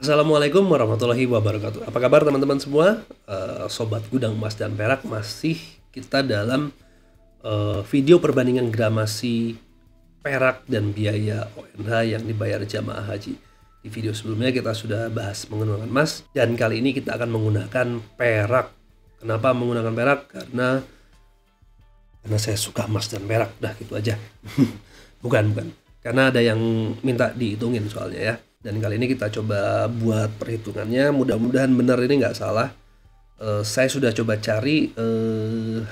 Assalamualaikum warahmatullahi wabarakatuh. Apa kabar teman-teman semua? Sobat Gudang Emas dan Perak, masih kita dalam video perbandingan gramasi perak dan biaya ONH yang dibayar jamaah haji. Di video sebelumnya kita sudah bahas menggunakan emas, dan kali ini kita akan menggunakan perak. Kenapa menggunakan perak? Karena saya suka emas dan perak, udah gitu aja. bukan. Karena ada yang minta dihitungin soalnya ya. Dan kali ini kita coba buat perhitungannya, mudah-mudahan benar, ini nggak salah. Saya sudah coba cari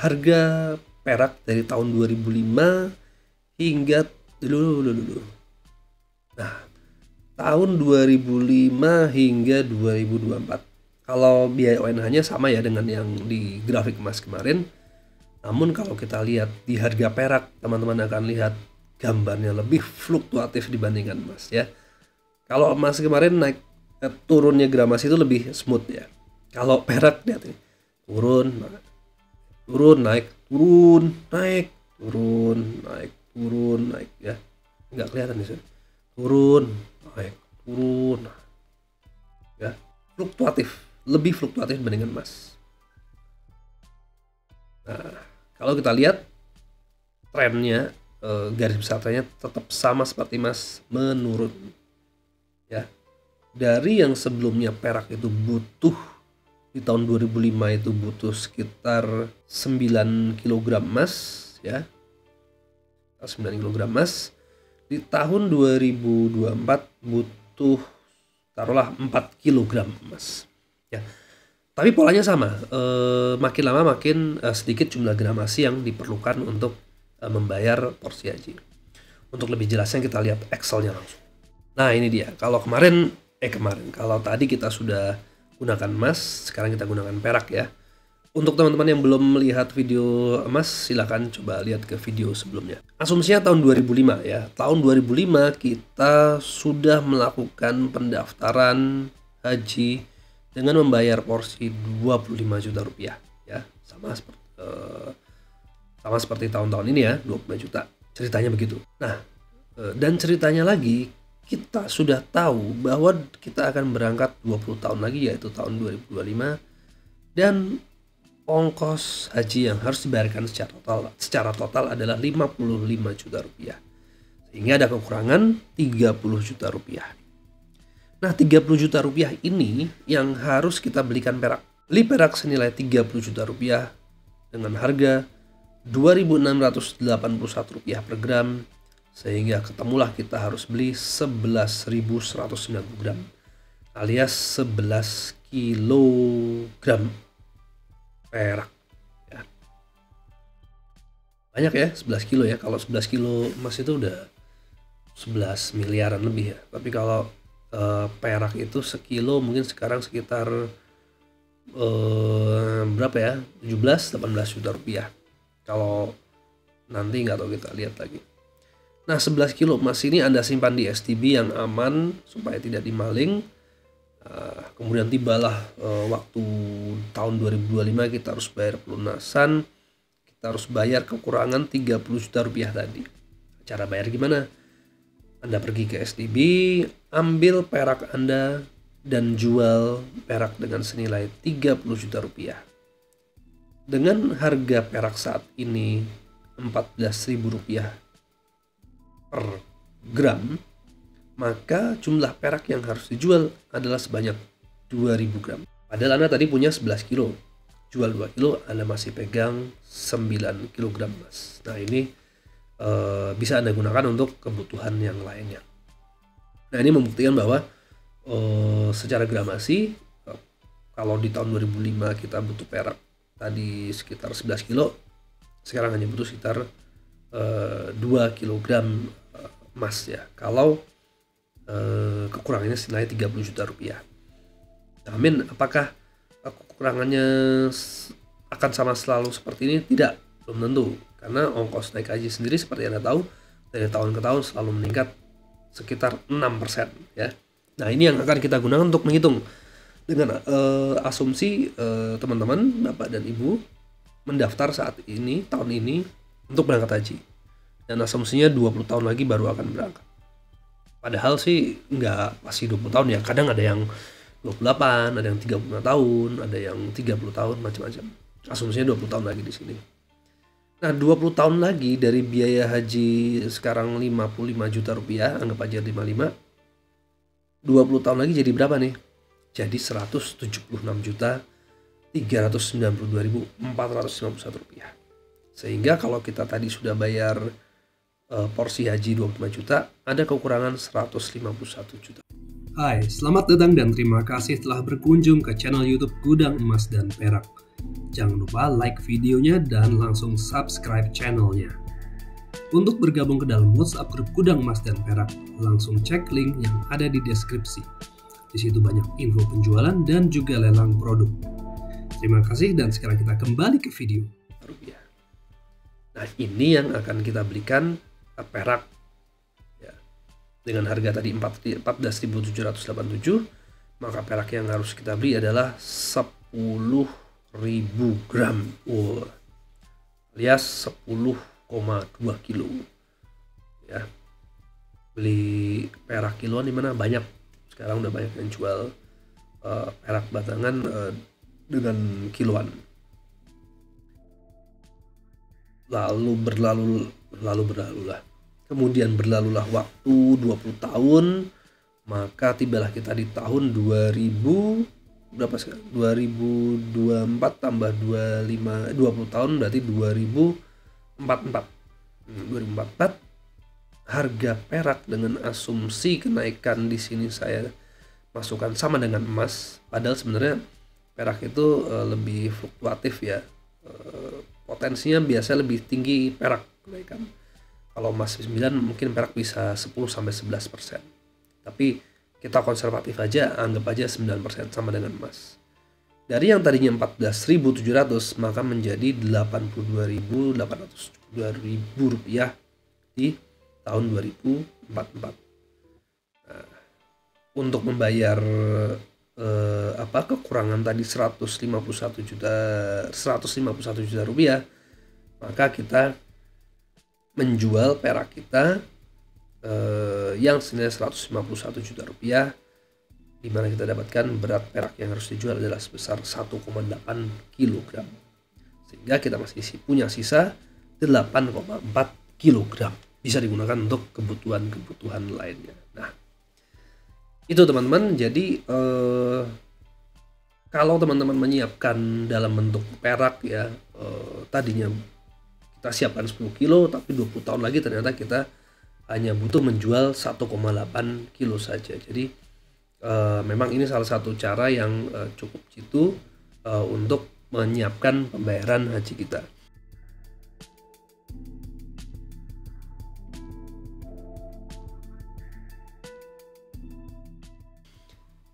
harga perak dari tahun 2005 hingga dulu. Nah, tahun 2005 hingga 2024. Kalau biaya ONH-nya sama ya dengan yang di grafik emas kemarin. Namun kalau kita lihat di harga perak, teman-teman akan lihat gambarnya lebih fluktuatif dibandingkan emas ya. Kalau emas kemarin naik, turunnya gramasi itu lebih smooth ya. Kalau perak lihat ini, turun, naik, turun, naik ya. Nggak kelihatan di sini. Turun, naik, ya. Fluktuatif, lebih fluktuatif dibandingkan emas. Nah, kalau kita lihat trennya, garis besar trennya tetap sama seperti emas, menurun. Ya, dari yang sebelumnya perak itu butuh di tahun 2005 itu butuh sekitar 9 kg emas ya. 9 kg emas. Di tahun 2024 butuh taruhlah 4 kg emas ya. Tapi polanya sama, makin lama makin sedikit jumlah gramasi yang diperlukan untuk membayar porsi haji. Untuk lebih jelasnya kita lihat Excel-nya langsung. Nah ini dia, kalau kalau tadi kita sudah gunakan emas, sekarang kita gunakan perak ya. Untuk teman-teman yang belum melihat video emas, silahkan coba lihat ke video sebelumnya. Asumsinya tahun 2005 ya, tahun 2005 kita sudah melakukan pendaftaran haji dengan membayar porsi 25 juta rupiah ya, sama seperti tahun-tahun ini ya, 25 juta, ceritanya begitu. Nah, dan ceritanya lagi, kita sudah tahu bahwa kita akan berangkat 20 tahun lagi, yaitu tahun 2025, dan ongkos haji yang harus dibayarkan secara total adalah 55 juta rupiah, sehingga ada kekurangan 30 juta rupiah. Nah, 30 juta rupiah ini yang harus kita belikan perak. Beli perak senilai 30 juta rupiah dengan harga 2.681 rupiah per gram, sehingga ketemulah kita harus beli 11.190 gram alias 11 kilogram perak ya. Banyak ya 11 kilo ya. Kalau 11 kilo emas itu udah 11 miliaran lebih ya. Tapi kalau perak itu sekilo mungkin sekarang sekitar berapa ya, 17-18 juta rupiah. Kalau nanti nggak tahu, kita lihat lagi. Nah, 11 kilo emas ini Anda simpan di STB yang aman supaya tidak dimaling. Kemudian tibalah waktu tahun 2025 kita harus bayar pelunasan. Kita harus bayar kekurangan 30 juta rupiah tadi. Cara bayar gimana? Anda pergi ke STB, ambil perak Anda dan jual perak dengan senilai 30 juta rupiah. Dengan harga perak saat ini 14.000 rupiah per gram, maka jumlah perak yang harus dijual adalah sebanyak 2.000 gram. Padahal Anda tadi punya 11 kilo, jual 2 kilo, Anda masih pegang 9 kg emas. Nah ini bisa Anda gunakan untuk kebutuhan yang lainnya. Nah ini membuktikan bahwa secara gramasi, kalau di tahun 2005 kita butuh perak tadi sekitar 11 kilo, sekarang hanya butuh sekitar 2 kg emas ya, kalau kekurangannya senilai 30 juta rupiah. Namun apakah kekurangannya akan sama selalu seperti ini? Tidak, belum tentu, karena ongkos naik haji sendiri seperti Anda tahu dari tahun ke tahun selalu meningkat sekitar 6% ya. Nah ini yang akan kita gunakan untuk menghitung dengan asumsi teman-teman Bapak dan Ibu mendaftar saat ini, tahun ini, untuk berangkat haji. Dan asumsinya 20 tahun lagi baru akan berangkat. Padahal sih nggak pasti 20 tahun ya, kadang ada yang 28, ada yang 35 tahun, ada yang 30 tahun, macam-macam. Asumsinya 20 tahun lagi di sini. Nah, 20 tahun lagi dari biaya haji sekarang 55 juta rupiah, anggap aja 55. 20 tahun lagi jadi berapa nih? Jadi 176.392.451 rupiah. Sehingga kalau kita tadi sudah bayar porsi haji 25 juta, ada kekurangan 151 juta. Hai, selamat datang dan terima kasih telah berkunjung ke channel YouTube Gudang Emas dan Perak. Jangan lupa like videonya dan langsung subscribe channelnya. Untuk bergabung ke dalam WhatsApp grup Gudang Emas dan Perak, langsung cek link yang ada di deskripsi. Di situ banyak info penjualan dan juga lelang produk. Terima kasih dan sekarang kita kembali ke video. Nah, ini yang akan kita belikan perak ya. Dengan harga tadi 14.787, maka perak yang harus kita beli adalah 10.000 gram, alias 10,2 kilo ya. Beli perak kiloan di mana banyak, sekarang udah banyak yang jual perak batangan dengan kiloan. Lalu berlalulah. Kemudian berlalulah waktu 20 tahun, maka tibalah kita di tahun 2000 berapa sekarang? 2024 tambah 20 tahun berarti 2044. Harga perak dengan asumsi kenaikan di sini saya masukkan sama dengan emas, padahal sebenarnya perak itu lebih fluktuatif ya. Potensinya biasa lebih tinggi perak kenaikan. Kalau emas 9 mungkin perak bisa 10-11%. Tapi kita konservatif aja, anggap aja 9% sama dengan emas. Dari yang tadinya 14.700 maka menjadi 82.872 rupiah di tahun 2044. Nah, untuk membayar kekurangan tadi 151 juta rupiah, maka kita menjual perak kita yang senilai 151 juta rupiah, di mana kita dapatkan berat perak yang harus dijual adalah sebesar 1,8 kg, sehingga kita masih punya sisa 8,4 kg, bisa digunakan untuk kebutuhan lainnya. Nah, itu teman-teman. Jadi kalau teman-teman menyiapkan dalam bentuk perak ya, tadinya kita siapkan 10 kilo, tapi 20 tahun lagi ternyata kita hanya butuh menjual 1,8 kilo saja. Jadi memang ini salah satu cara yang cukup jitu untuk menyiapkan pembayaran haji kita.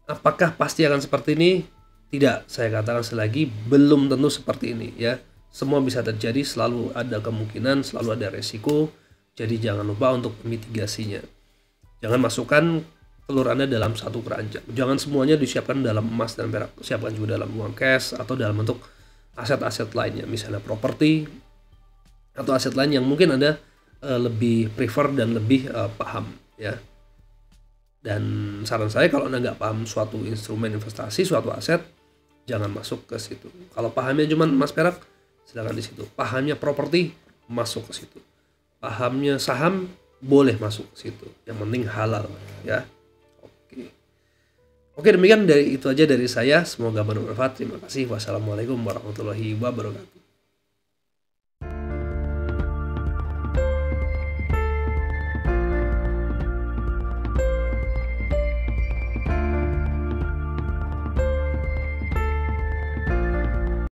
Apakah pasti akan seperti ini? Tidak, saya katakan selagi belum tentu seperti ini ya. Semua bisa terjadi, selalu ada kemungkinan, selalu ada resiko. Jadi jangan lupa untuk mitigasinya. Jangan masukkan telur Anda dalam satu keranjang. Jangan semuanya disiapkan dalam emas dan perak. Siapkan juga dalam uang cash atau dalam bentuk aset-aset lainnya, misalnya properti atau aset lain yang mungkin Anda lebih prefer dan lebih paham ya. Dan saran saya, kalau Anda nggak paham suatu instrumen investasi, suatu aset, jangan masuk ke situ. Kalau pahamnya cuma emas perak, silakan di situ. Pahamnya properti, masuk ke situ. Pahamnya saham, boleh masuk ke situ. Yang penting halal ya. Oke, demikian itu aja dari saya. Semoga bermanfaat. Terima kasih. Wassalamualaikum warahmatullahi wabarakatuh.